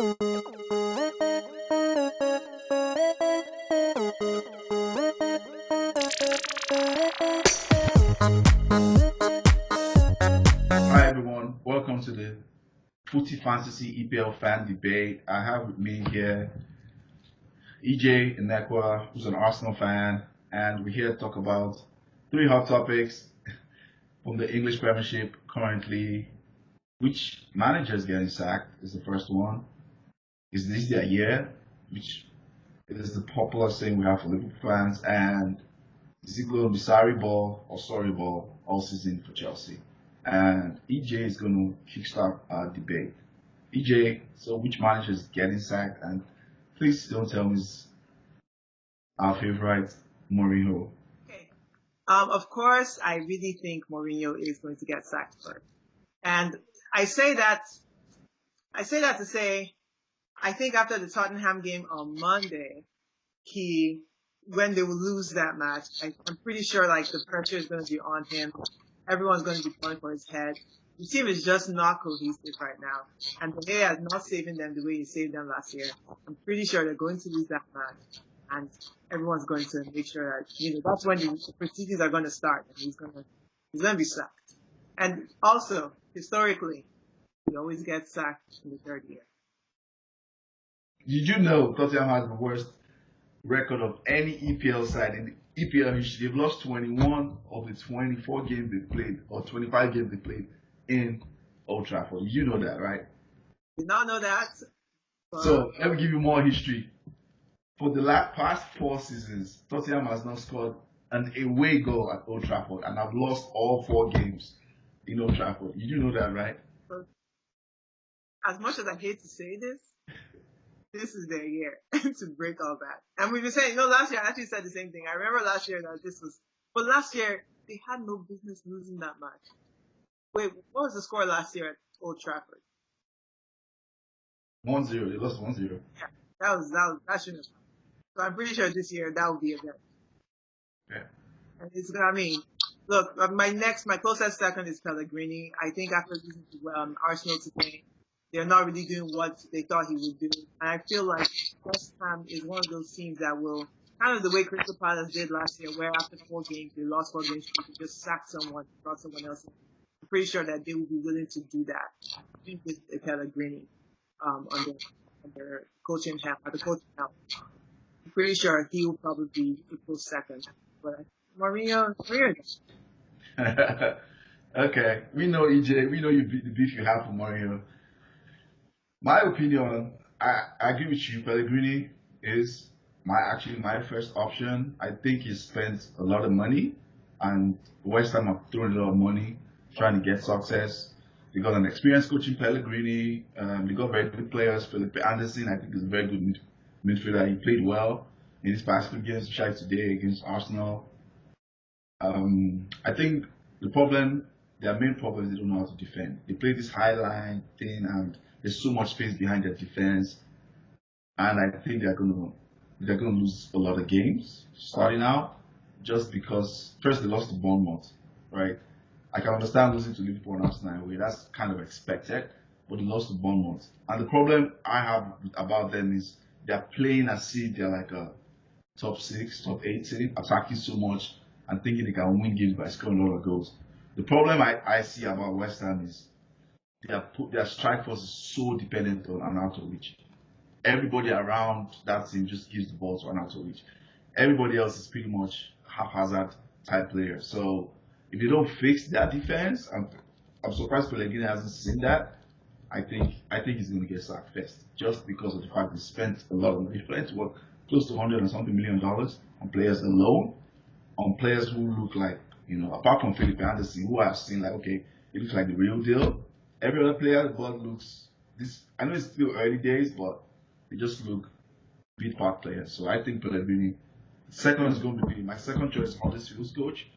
Hi everyone, welcome to the Footy Fantasy EPL fan debate. I have with me here EJ Inekwa, who's an Arsenal fan, and we're here to talk about three hot topics from the English Premiership currently. Which manager is getting sacked is the first one. Is this their year? Which is the popular saying we have for Liverpool fans, and is it going to be sorry ball or sorry ball all season for Chelsea? And EJ is going to kickstart our debate. EJ, so which manager is getting sacked? And please don't tell me it's our favorite, Mourinho. Okay. Of course, I really think Mourinho is going to get sacked first. And I say that to say, I think after the Tottenham game on Monday, when they will lose that match, I'm pretty sure like the pressure is going to be on him. Everyone's going to be going for his head. The team is just not cohesive right now. And Pelé is not saving them the way he saved them last year. I'm pretty sure they're going to lose that match. And everyone's going to make sure that, that's when the proceedings are going to start. And he's going to be sacked. And also, historically, he always gets sacked in the third year. Did you know Tottenham has the worst record of any EPL side in the EPL history? They've lost 21 of the 24 games they played, or 25 games they played in Old Trafford. You know that, right? Did not know that. So let me give you more history. For the past 4 seasons, Tottenham has not scored an away goal at Old Trafford, and have lost all 4 games in Old Trafford. You do know that, right? As much as I hate to say this is their year to break all that. And we've been saying, last year I actually said the same thing. I remember last year that but last year they had no business losing that match. Wait, what was the score last year at Old Trafford? 1-0. They lost 1-0. Yeah, that shouldn't have. So I'm pretty sure this year that will be a bit. Yeah. And look, my closest second is Pellegrini. I think after losing to Arsenal today, they're not really doing what they thought he would do. And I feel like West Ham is one of those teams that will, kind of the way Crystal Palace did last year, where after 4 games, they lost 4 games, they could just sack someone, brought someone else in. I'm pretty sure that they will be willing to do that. I think with Pellegrini under coaching help. I'm pretty sure he will probably be a close second. But Mourinho. Okay, we know EJ. We know the beef you have for Mourinho. My opinion, I agree with you. Pellegrini is my first option. I think he spent a lot of money, and West Ham have thrown a lot of money trying to get success. They got an experienced coach in Pellegrini. They got very good players. Felipe Anderson, I think, is a very good midfielder. He played well in his past 2 games, especially today against Arsenal. I think their main problem is they don't know how to defend. They play this high line thing, and there's so much space behind their defense, and I think they're gonna lose a lot of games starting out, just because first they lost to Bournemouth, right? I can understand losing to Liverpool and Arsenal away. That's kind of expected, but they lost to Bournemouth. And the problem I have about them is they're playing as if they're like a top 6, top 8 team, attacking so much and thinking they can win games by scoring a lot of goals. The problem I see about West Ham is their strike force is so dependent on Arnautovic. Everybody around that team just gives the ball to Arnautovic. Everybody else is pretty much haphazard type players. So if they don't fix their defense, I'm surprised Pellegrini hasn't seen that. I think he's going to get sacked first, just because of the fact he spent a lot of money. Close to $100 and something million on players alone, on players who look like, apart from Felipe Anderson, who I've seen like, okay, he looks like the real deal. Every other player, but looks I know it's still early days, but they just look beat part players. So I think Pellegrini, second is going to be my second choice Huddersfield's coach,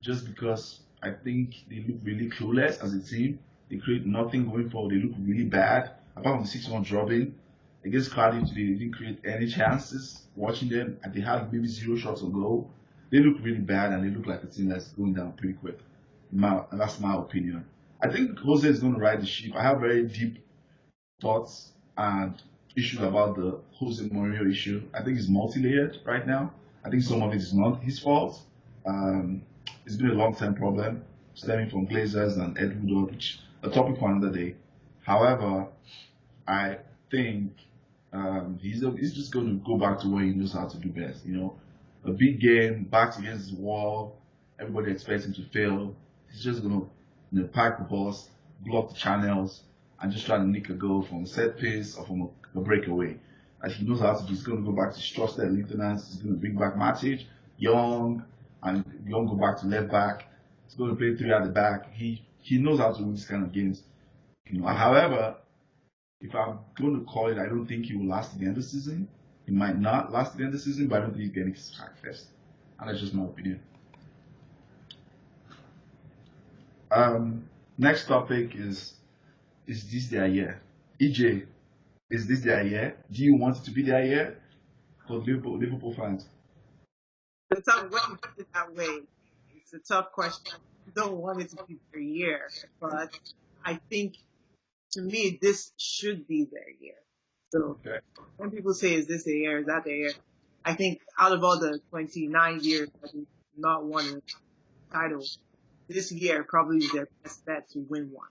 just because I think they look really clueless as a team. They create nothing going forward. They look really bad. Apart from the 6-1 dropping against Cardiff today, they didn't create any chances. Watching them, and they had maybe 0 shots on goal. They look really bad, and they look like a team that's going down pretty quick. That's my opinion. I think Jose is going to ride the ship. I have very deep thoughts and issues about the Jose Mourinho issue. I think it's multi-layered right now. I think some of it is not his fault. It's been a long-term problem stemming from Glazers and Ed Woodward, which a topic for another day. However, I think he's just going to go back to what he knows how to do best. You know, a big game, backs against the wall, everybody expects him to fail. He's just going to pack the bus, block the channels, and just try to nick a goal from a set piece or from a breakaway. As he knows how to do, he's going to go back to his trusted lieutenants. He's going to bring back Matic, Young, and Young go back to left back. He's going to play three at the back. He knows how to win this kind of games. You know, however, if I'm going to call it, I don't think he will last to the end of the season. He might not last to the end of the season, but I don't think he's getting his sack first. And that's just my opinion. Next topic is this their year? EJ, is this their year? Do you want it to be their year? For Liverpool fans. It's a tough way to put it that way. It's a tough question. I don't want it to be their year, but I think, to me, this should be their year. So when people say, is this their year, is that their year? I think out of all the 29 years that they've not won a title, this year probably is their best bet to win one.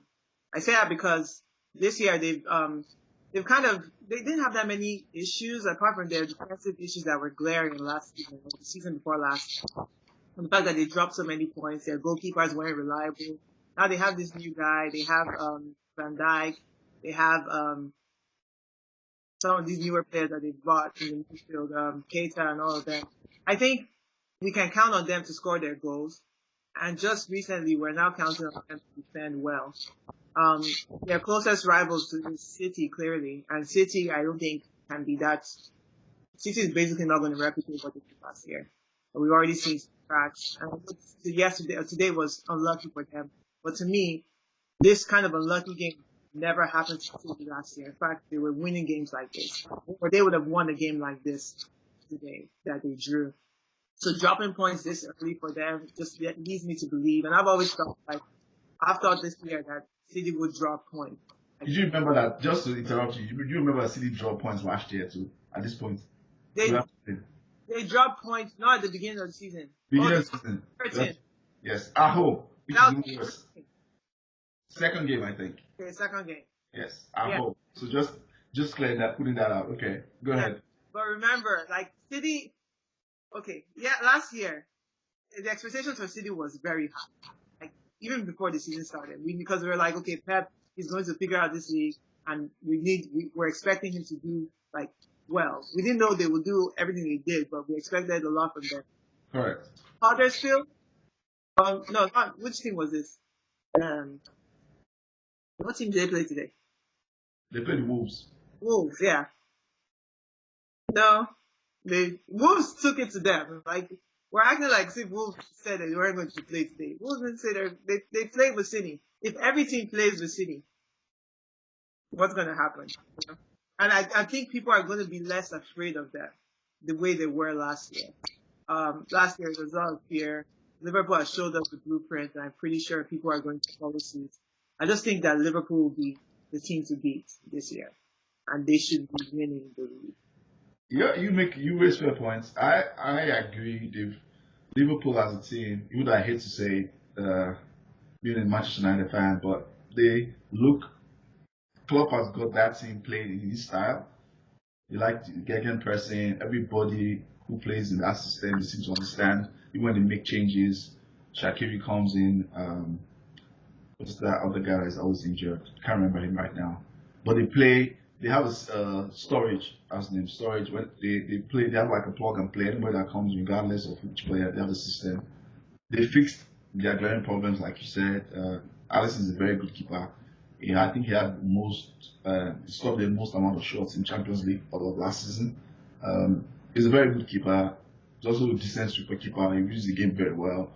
I say that because this year they didn't have that many issues apart from their defensive issues that were glaring last season, the season before last. And the fact that they dropped so many points, their goalkeepers weren't reliable. Now they have this new guy, they have Van Dijk, they have some of these newer players that they bought in the midfield, Keita and all of them. I think we can count on them to score their goals. And just recently, we're now counting on them to defend well. Their closest rivals to City, clearly. And City, I don't think, can be that. City is basically not going to replicate what they did last year. But we've already seen some cracks. And today was unlucky for them. But to me, this kind of unlucky game never happened to City last year. In fact, they were winning games like this. Or they would have won a game like this today that they drew. So dropping points this early for them just leads me to believe. And I've always felt like, I've thought this year that City would drop points. Did you remember that, just to interrupt you, do you remember that City dropped points last year too, at this point? They dropped points, not at the beginning of the season. Beginning of the season. 13. Yes, at home. Which Now, is worse. Second game, I think. Okay, second game. Yes, at home. So just clearing that, putting that out. Okay, go ahead. But remember, like City, last year, the expectations for City was very high. Like, even before the season started. Because we were like, okay, Pep is going to figure out this league, and we're expecting him to do, like, well. We didn't know they would do everything they did, but we expected a lot from them. Correct. Huddersfield? Which team was this? What team did they play today? They played Wolves. Wolves, yeah. No, Wolves took it to them. Like, we're acting like if Wolves said that they weren't going to play today. Wolves didn't say they played with City. If every team plays with City, what's going to happen? You know? And I think people are going to be less afraid of that the way they were last year. Last year it was all fear. Liverpool has showed us the blueprint, and I'm pretty sure people are going to follow suit. I just think that Liverpool will be the team to beat this year, and they should be winning the league. Yeah, you raise fair points. I agree. Liverpool as a team, even though I hate to say, being a Manchester United fan, but they look. Klopp has got that team playing in his style. They like Gegen pressing. Everybody who plays in that system, they seem to understand. Even when they make changes, Shaqiri comes in. What's that other guy that's always injured? Can't remember him right now. But they have a storage, as the name storage. When they play, they have like a plug and play. Anybody that comes, regardless of which player, they have a system. They fixed their glaring problems, like you said. Alisson is a very good keeper. Yeah, I think he had stopped the most amount of shots in Champions League of last season. He's a very good keeper. He's also a decent super keeper. He uses the game very well.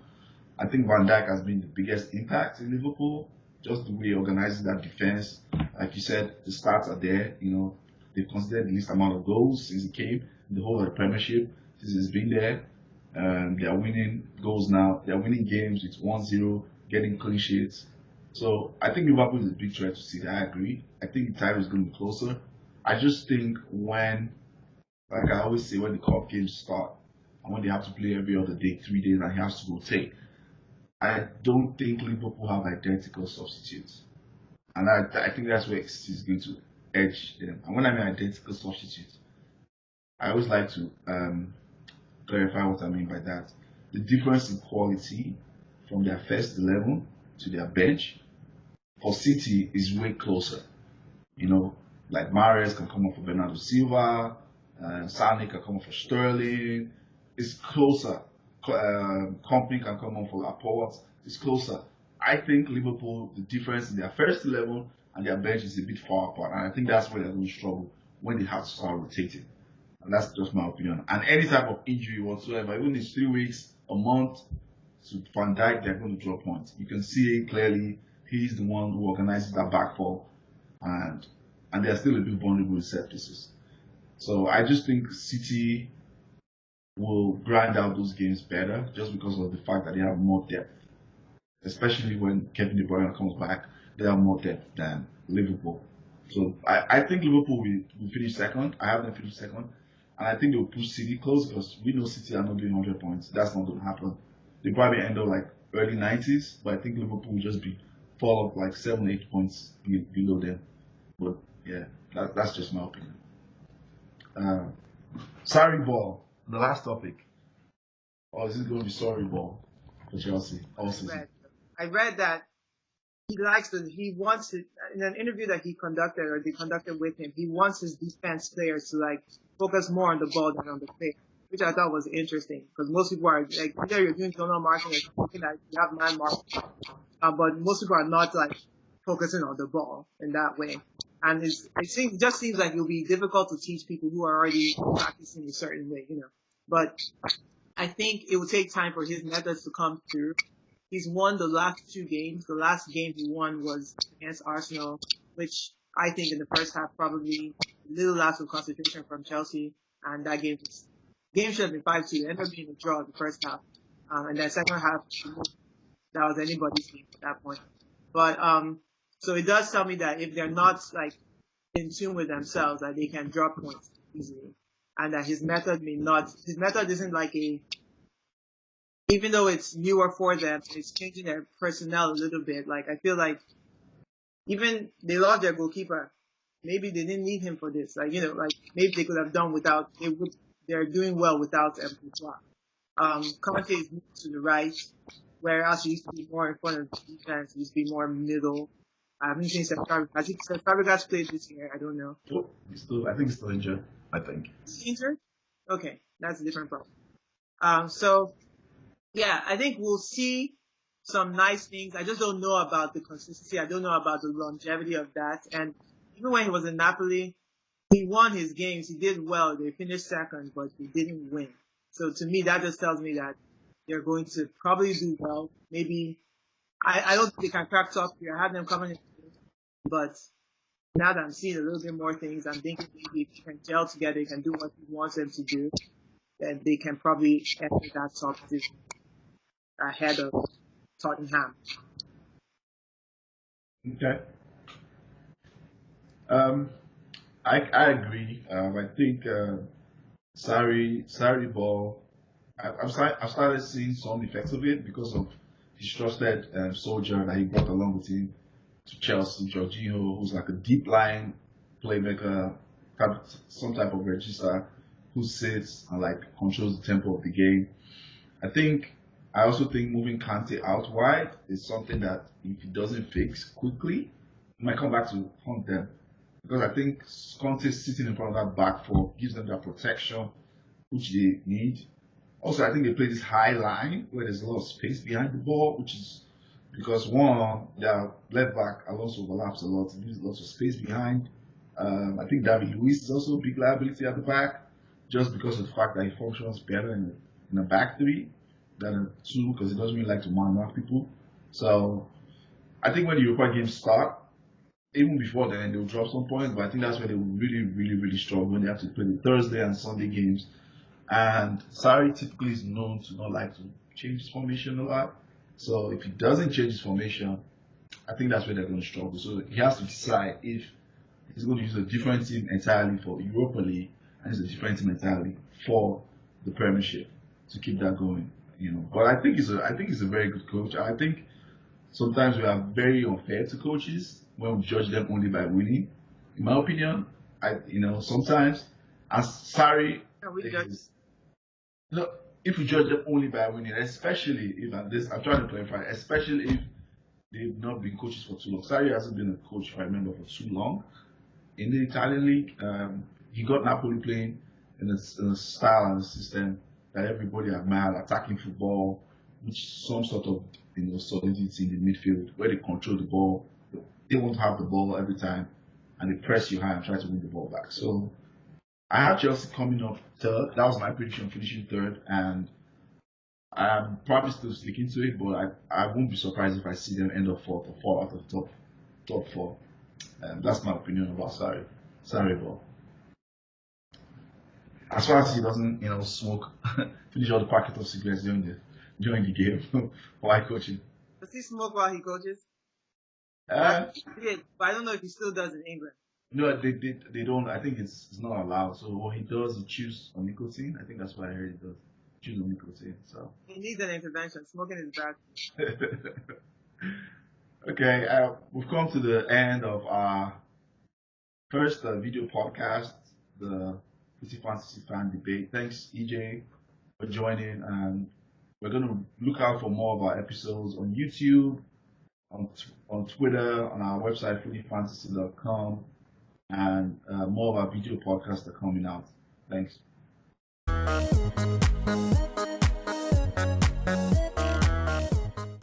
I think Van Dijk has been the biggest impact in Liverpool. Just the way he organizes that defense. Like you said, the stats are there. You know, they've considered the least amount of goals since he came in the whole of the Premiership. Since he's been there, they are winning goals now. They are winning games with 1-0, getting clean sheets. So I think Liverpool is a big threat to City. I agree. I think the time is going to be closer. I just think when, like I always say, when the cup games start and when they have to play every other day, 3 days, and he has to rotate, I don't think Liverpool have identical substitutes. And I think that's where City is going to edge them. And when I mean identical substitutes, I always like to clarify what I mean by that. The difference in quality from their first 11 to their bench for City is way closer. You know, like Mahrez can come up for Bernardo Silva, Sane can come up for Sterling. It's closer. Company can come up for Laporte. It's closer. I think Liverpool, the difference in their first 11 and their bench is a bit far apart. And I think that's where they're going to struggle when they have to start rotating. And that's just my opinion. And any type of injury whatsoever, even if it's 3 weeks, a month, to Van Dijk, they're going to drop points. You can see it clearly. He's the one who organizes that back four. And they're still a bit vulnerable with set pieces. So I just think City will grind out those games better just because of the fact that they have more depth. Especially when Kevin De Bruyne comes back, they have more depth than Liverpool. So I think Liverpool will finish second. I have them finish second. And I think they'll push City close because we know City are not doing 100 points. That's not going to happen. They probably end up like early 90s, but I think Liverpool will just fall off like 7-8 points below them. But yeah, that's just my opinion. Sorry ball, the last topic. Or is it going to be sorry ball for Chelsea all season? I read that he wants it in an interview that he conducted or they conducted with him. He wants his defense players to like focus more on the ball than on the play, which I thought was interesting because most people are like, either you're doing zonal marking or something that you have man marking, but most people are not like focusing on the ball in that way. And it just seems like it'll be difficult to teach people who are already practicing a certain way, you know. But I think it will take time for his methods to come through. He's won the last 2 games. The last game he won was against Arsenal, which I think in the first half probably a little lapse of concentration from Chelsea. And that game should have been 5-2. It ended up being a draw in the first half. And then second half, that was anybody's game at that point. But so it does tell me that if they're not like in tune with themselves, that they can drop points easily. And that his method isn't like even though it's newer for them, it's changing their personnel a little bit. Like, I feel like even they lost their goalkeeper. Maybe they didn't need him for this. Like, you know, like maybe they could have done without, they're doing well without Courtois. Conte is moving to the right, whereas he used to be more in front of the defense. He used to be more middle. I haven't seen Fabregas. I think Fabregas played this year. I don't know. Oh, I think he's still injured. I think. He's injured? Okay, that's a different problem. So, yeah, I think we'll see some nice things. I just don't know about the consistency. I don't know about the longevity of that. And even when he was in Napoli, he won his games. He did well. They finished second, but he didn't win. So to me, that just tells me that they're going to probably do well. Maybe, I don't think they can crack top 3. I have them coming in, but now that I'm seeing a little bit more things, I'm thinking maybe if they can gel together, they can do what he wants them to do, then they can probably enter that top 2 ahead of Tottenham. Okay. I agree. I think Sarri ball. I've started seeing some effects of it because of his trusted soldier that he brought along with him to Chelsea, Jorginho, who's like a deep line playmaker, some type of register, who sits and like controls the tempo of the game. I also think moving Kante out wide is something that if he doesn't fix quickly, he might come back to haunt them. Because I think Conte sitting in front of that back four gives them that protection which they need. Also, I think they play this high line where there's a lot of space behind the ball, which is because one, their left back Alonso overlaps a lot, and leaves lots of space behind. I think David Luiz is also a big liability at the back, just because of the fact that he functions better in a back 3 than a 2, because he doesn't really like to man-mark people. So I think when the Europa games start, even before then, they'll drop some points, but I think that's where they will really, really, really struggle when they have to play the Thursday and Sunday games. And Sarri typically is known to not like to change his formation a lot. So if he doesn't change his formation, I think that's where they're going to struggle. So he has to decide if he's going to use a different team entirely for Europa League, and it's a different team entirely for the Premiership to keep that going. But I think he's a very good coach. I think sometimes we are very unfair to coaches when we judge them only by winning. In my opinion, sometimes as Sarri is, if we judge them only by winning, especially if I'm trying to clarify, especially if they've not been coaches for too long. Sarri hasn't been a coach, if I remember, for too long. In the Italian league, he got Napoli playing in a style and a system that everybody admired, attacking football, which some sort of solidity in the midfield, where they control the ball. They won't have the ball every time, and they press you high and try to win the ball back. So I have Chelsea coming up third. That was my prediction, finishing third, and I'm probably still sticking to it, but I won't be surprised if I see them end up fourth or fall out of top four. That's my opinion about Sarri ball. As far as he doesn't, smoke, finish all the packet of cigarettes during the game while coaching. Does he smoke while he coaches? But I don't know if he still does in England. No, they don't. I think it's not allowed. So what he does, he chews on nicotine. I think that's what I heard he does. Chews on nicotine. So he needs an intervention. Smoking is bad. Okay, we've come to the end of our first video podcast, the Footy Fantasy Fan Debate. Thanks, EJ, for joining, and we're going to look out for more of our episodes on YouTube, on Twitter, on our website, footyfantasy.com, and more of our video podcasts are coming out. Thanks.